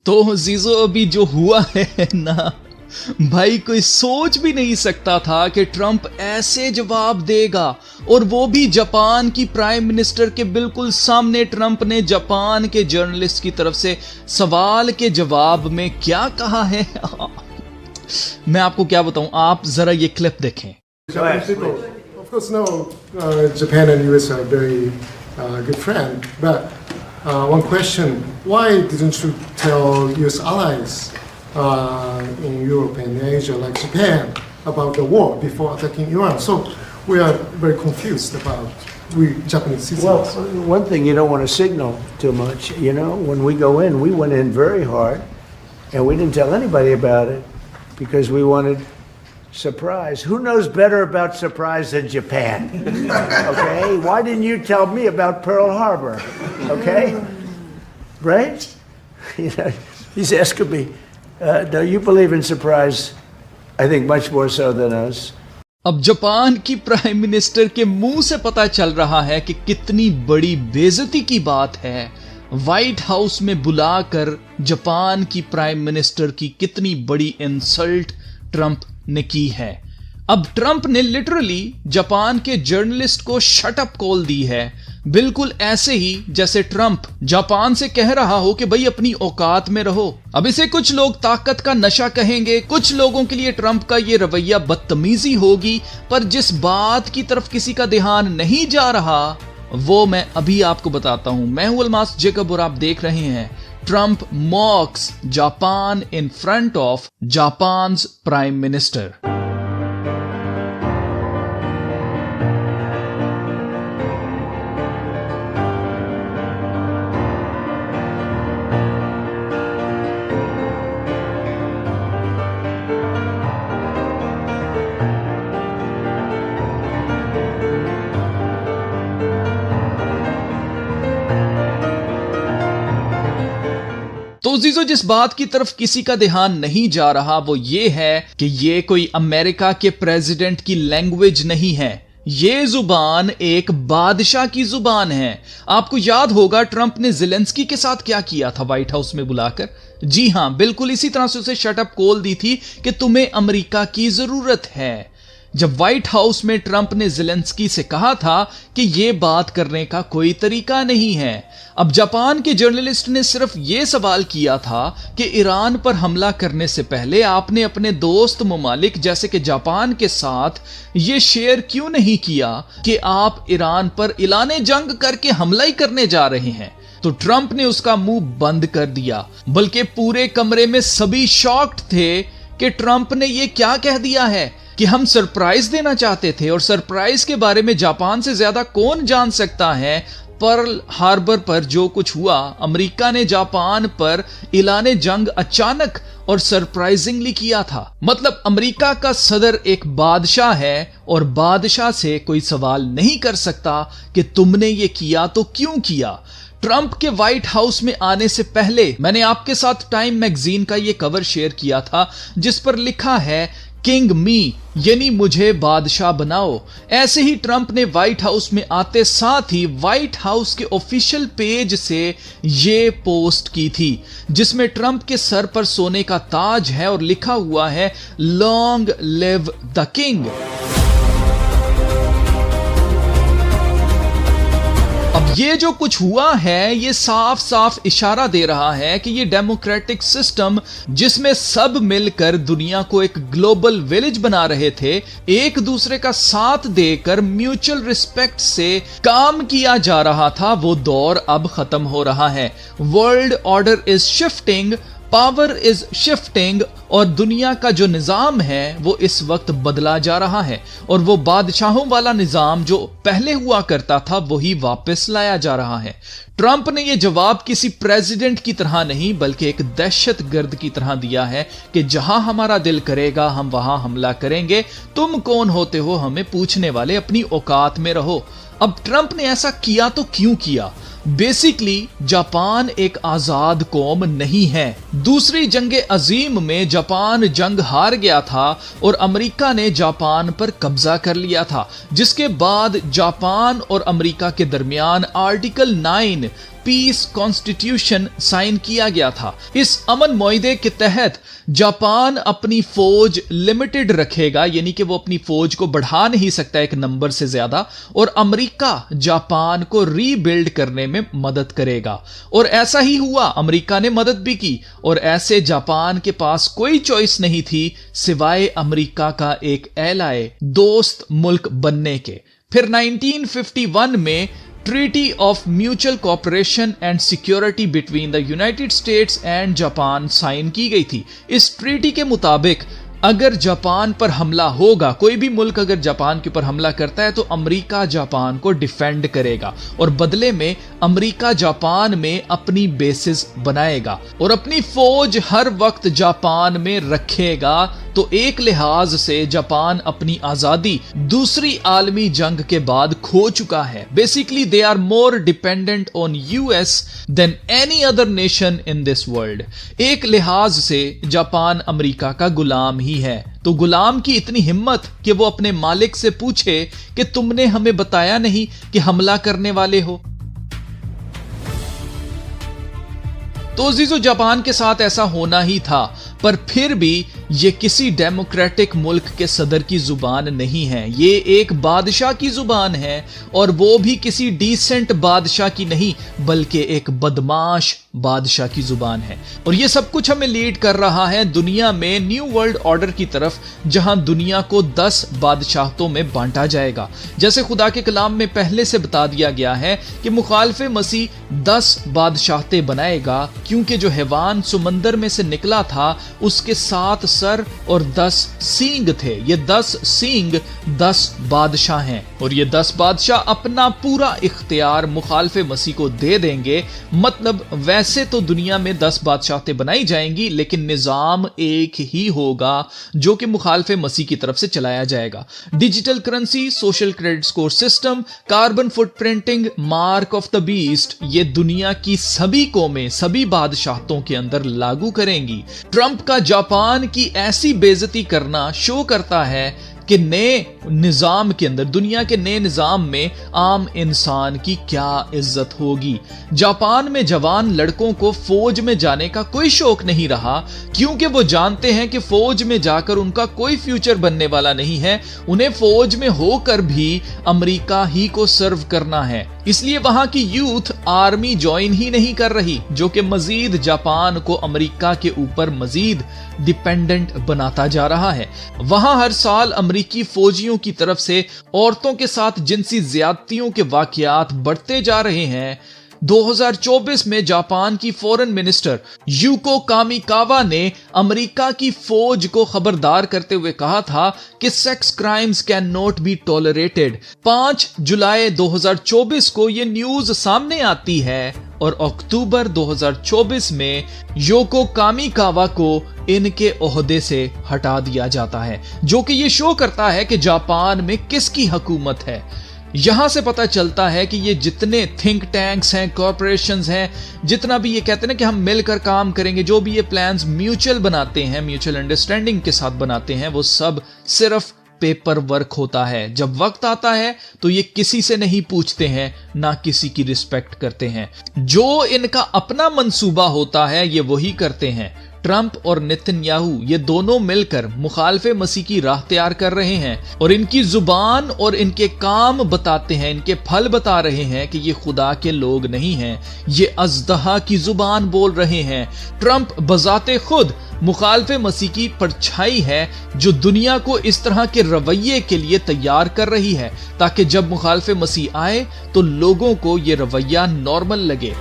तो जीजो अभी जो हुआ है ना भाई, कोई सोच भी नहीं सकता था कि ट्रंप ऐसे जवाब देगा, और वो भी जापान की प्राइम मिनिस्टर के बिल्कुल सामने। ट्रंप ने जापान के जर्नलिस्ट की तरफ से सवाल के जवाब में क्या कहा है मैं आपको क्या बताऊं, आप जरा ये क्लिप देखें। Of course, no, Japan and US are very good friends. But one question: why didn't you tell US allies in Europe and Asia, like Japan, about the war before attacking Iran? So we are very confused about we Japanese citizens. Well, one thing, you don't want to signal too much. You know, when we go in, we went in very hard, and we didn't tell anybody about it because we wanted surprise. Who knows better about surprise than Japan? Okay? Why didn't you tell me about Pearl Harbor? Okay? Right? You know, he's asking me, do you believe in surprise? I think much more so than us. अब Japan की prime minister के मुंह से पता चल रहा है कि कितनी बड़ी बेइज्जती की बात है व्हाइट हाउस में बुलाकर जापान की प्राइम मिनिस्टर की कितनी बड़ी इंसल्ट ट्रंप ने की है। अब ट्रंप ने लिटरली जापान के जर्नलिस्ट को शट अप कॉल दी है, बिल्कुल ऐसे ही जैसे ट्रंप जापान से कह रहा हो कि भाई अपनी औकात में रहो। अब इसे कुछ लोग ताकत का नशा कहेंगे, कुछ लोगों के लिए ट्रंप का ये रवैया बदतमीजी होगी, पर जिस बात की तरफ किसी का ध्यान नहीं जा रहा वो मैं अभी आपको बताता हूं। मैं हूं अलमास जेकब और आप देख रहे हैं Trump मॉक्स Japan in front of Japan's prime minister. तो जीजो, जिस बात की तरफ किसी का ध्यान नहीं जा रहा वो ये है कि ये कोई अमेरिका के प्रेसिडेंट की लैंग्वेज नहीं है, ये जुबान एक बादशाह की जुबान है। आपको याद होगा ट्रंप ने ज़ेलेंस्की के साथ क्या किया था व्हाइट हाउस में बुलाकर। जी हां, बिल्कुल इसी तरह से उसे शट अप कॉल दी थी कि तुम्हें अमेरिका की जरूरत है। जब व्हाइट हाउस में ट्रंप ने ज़ेलेंस्की से कहा था कि यह बात करने का कोई तरीका नहीं है। अब जापान के जर्नलिस्ट ने सिर्फ यह सवाल किया था कि ईरान पर हमला करने से पहले आपने अपने दोस्त ममालिक जैसे कि जापान के साथ यह शेयर क्यों नहीं किया कि आप ईरान पर ऐलाने जंग करके हमला ही करने जा रहे हैं। तो ट्रंप ने उसका मुंह बंद कर दिया, बल्कि पूरे कमरे में सभी शॉक्ड थे कि ट्रंप ने यह क्या कह दिया है कि हम सरप्राइज देना चाहते थे, और सरप्राइज के बारे में जापान से ज्यादा कौन जान सकता है। पर्ल हार्बर पर जो कुछ हुआ, अमेरिका ने जापान पर ऐलाने जंग अचानक और सरप्राइजिंगली किया था। मतलब अमेरिका का सदर एक बादशाह है और बादशाह से कोई सवाल नहीं कर सकता कि तुमने ये किया तो क्यों किया। ट्रंप के व्हाइट हाउस में आने से पहले मैंने आपके साथ टाइम मैगजीन का ये कवर शेयर किया था जिस पर लिखा है किंग मी, यानी मुझे बादशाह बनाओ। ऐसे ही ट्रंप ने व्हाइट हाउस में आते साथ ही व्हाइट हाउस के ऑफिशियल पेज से ये पोस्ट की थी जिसमें ट्रंप के सर पर सोने का ताज है और लिखा हुआ है लॉन्ग लिव द किंग। अब ये जो कुछ हुआ है ये साफ साफ इशारा दे रहा है कि ये डेमोक्रेटिक सिस्टम जिसमें सब मिलकर दुनिया को एक ग्लोबल विलेज बना रहे थे, एक दूसरे का साथ देकर म्यूचुअल रिस्पेक्ट से काम किया जा रहा था, वो दौर अब खत्म हो रहा है। World order is shifting, power is shifting, और दुनिया का जो निजाम है वो इस वक्त बदला जा रहा है, और वो बादशाहों वाला निजाम जो पहले हुआ करता था वही वापस लाया जा रहा है। ट्रंप ने यह जवाब किसी प्रेसिडेंट की तरह नहीं बल्कि एक दहशतगर्द की तरह दिया है कि जहां हमारा दिल करेगा हम वहां हमला करेंगे, तुम कौन होते हो हमें पूछने वाले, अपनी औकात में रहो। अब ट्रंप ने ऐसा किया तो क्यों किया? बेसिकली जापान एक आजाद कौम नहीं है। दूसरी जंग अजीम में जापान जंग हार गया था और अमेरिका ने जापान पर कब्जा कर लिया था, जिसके बाद जापान और अमेरिका के दरमियान आर्टिकल 9 पीस कॉन्स्टिट्यूशन साइन किया गया था। इस अमन मुआहदे के तहत जापान अपनी फौज लिमिटेड रखेगा, यानी कि वो अपनी फौज को बढ़ा नहीं सकता एक नंबर से ज्यादा, और अमेरिका जापान को रीबिल्ड करने में मदद करेगा। और ऐसा ही हुआ, अमेरिका ने मदद भी की, और ऐसे जापान के पास कोई चॉइस नहीं थी सिवाय अमेरिका का एक एलाय, दोस्त मुल्क बनने के। फिर 1951 में treaty of mutual cooperation and security between the United States and Japan sign की गई थी। इस ट्रीटी के मुताबिक अगर जापान पर हमला होगा, कोई भी मुल्क अगर जापान के ऊपर हमला करता है, तो अमेरिका जापान को डिफेंड करेगा और बदले में अमेरिका जापान में अपनी बेसिस बनाएगा और अपनी फौज हर वक्त जापान में रखेगा। तो एक लिहाज से जापान अपनी आजादी दूसरी आलमी जंग के बाद खो चुका है। Basically they are more dependent on US than any other nation in this world. एक लिहाज से जापान अमेरिका का गुलाम ही है। तो गुलाम की इतनी हिम्मत कि वो अपने मालिक से पूछे कि तुमने हमें बताया नहीं कि हमला करने वाले हो। तो अजीजों, जापान के साथ ऐसा होना ही था, पर फिर भी ये किसी डेमोक्रेटिक मुल्क के सदर की जुबान नहीं है, ये एक बादशाह की जुबान है, और वो भी किसी डिसेंट बादशाह की नहीं बल्कि एक बदमाश बादशाह की जुबान है। और ये सब कुछ हमें लीड कर रहा है दुनिया में न्यू वर्ल्ड ऑर्डर की तरफ, जहां दुनिया को 10 बादशाहतों में बांटा जाएगा। जैसे खुदा के कलाम में पहले से बता दिया गया है कि मुखालिफ मसीह 10 बादशाहतें बनाएगा, क्योंकि जो हैवान समंदर में से निकला था उसके 7 सर और 10 सींग थे। ये 10 सींग 10 बादशाह हैं, और ये 10 बादशाह अपना पूरा इख्तियार मुखालिफ मसीह को दे देंगे। मतलब वैसे तो दुनिया में 10 बादशाहतें बनाई जाएंगी, लेकिन निजाम एक ही होगा जो कि मुखालिफ मसीह की तरफ से चलाया जाएगा। Digital currency, social credit score system, carbon footprinting, mark of the beast, ये दुनिया की सभी कौमें सभी बादशाहतों के अंदर लागू करेंगी। ट्रंप का जापान की ऐसी बेइज्जती करना शो करता है कि नए निजाम के अंदर, दुनिया के नए निजाम में आम इंसान की क्या इज्जत होगी। जापान में जवान लड़कों को फौज में जाने का कोई शौक नहीं रहा, क्योंकि वो जानते हैं कि फौज में जाकर उनका कोई फ्यूचर बनने वाला नहीं है। उन्हें फौज में होकर भी अमेरिका ही को सर्व करना है, इसलिए वहां की यूथ आर्मी ज्वाइन ही नहीं कर रही, जो कि मजीद जापान को अमेरिका के ऊपर मजीद डिपेंडेंट बनाता जा रहा है। वहां हर साल अमेरिकी फौजियों की तरफ से औरतों के साथ जिनसी ज्यादतियों के वाकयात बढ़ते जा रहे हैं। 2024 में जापान की फॉरेन मिनिस्टर यूको कामिकावा ने अमेरिका की फौज को खबरदार करते हुए कहा था कि sex crimes can not be tolerated. 5 जुलाई 2024 को यह न्यूज सामने आती है और अक्टूबर 2024 में योको कामिकावा को इनके ओहदे से हटा दिया जाता है, जो कि यह शो करता है कि जापान में किसकी हुकूमत है। यहां से पता चलता है कि ये जितने थिंक टैंक्स हैं, कॉर्पोरेशंस हैं, जितना भी ये कहते हैं कि हम मिलकर काम करेंगे, जो भी ये प्लान्स म्यूचुअल बनाते हैं, म्यूचुअल अंडरस्टैंडिंग के साथ बनाते हैं, वो सब सिर्फ पेपर वर्क होता है। जब वक्त आता है तो ये किसी से नहीं पूछते हैं, ना किसी की रिस्पेक्ट करते हैं। जो इनका अपना मंसूबा होता है ये वही करते हैं। ट्रंप और नेतन्याहू ये दोनों मिलकर मुखालिफे मसीह की राह तैयार कर रहे हैं और इनकी जुबान और इनके काम बताते हैं, इनके फल बता रहे हैं कि ये खुदा के लोग नहीं हैं, ये अजदहा की जुबान बोल रहे हैं। ट्रंप बजाते खुद मुखालिफे मसीह की परछाई है, जो दुनिया को इस तरह के रवैये के लिए तैयार कर रही है, ताकि जब मुखालिफे मसीह आए तो लोगों को ये रवैया नॉर्मल लगे।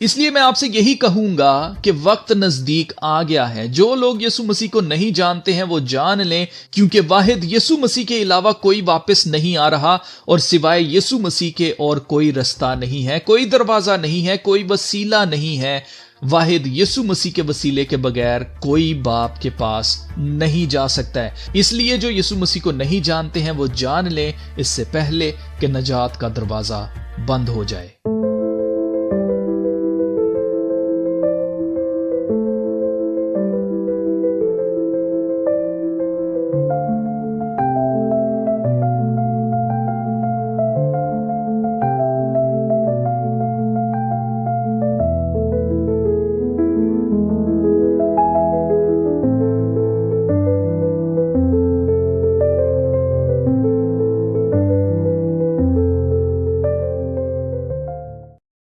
इसलिए मैं आपसे यही कहूंगा कि वक्त नजदीक आ गया है। जो लोग यीशु मसीह को नहीं जानते हैं वो जान लें, क्योंकि वाहिद यीशु मसीह के अलावा कोई वापस नहीं आ रहा और सिवाय यीशु मसीह के और कोई रास्ता नहीं है, कोई दरवाजा नहीं है, कोई वसीला नहीं है। वाहिद यीशु मसीह के वसीले के बगैर कोई बाप के पास नहीं जा सकता है। इसलिए जो यीशु मसीह को नहीं जानते हैं वो जान लें, इससे पहले कि नजात का दरवाजा बंद हो जाए।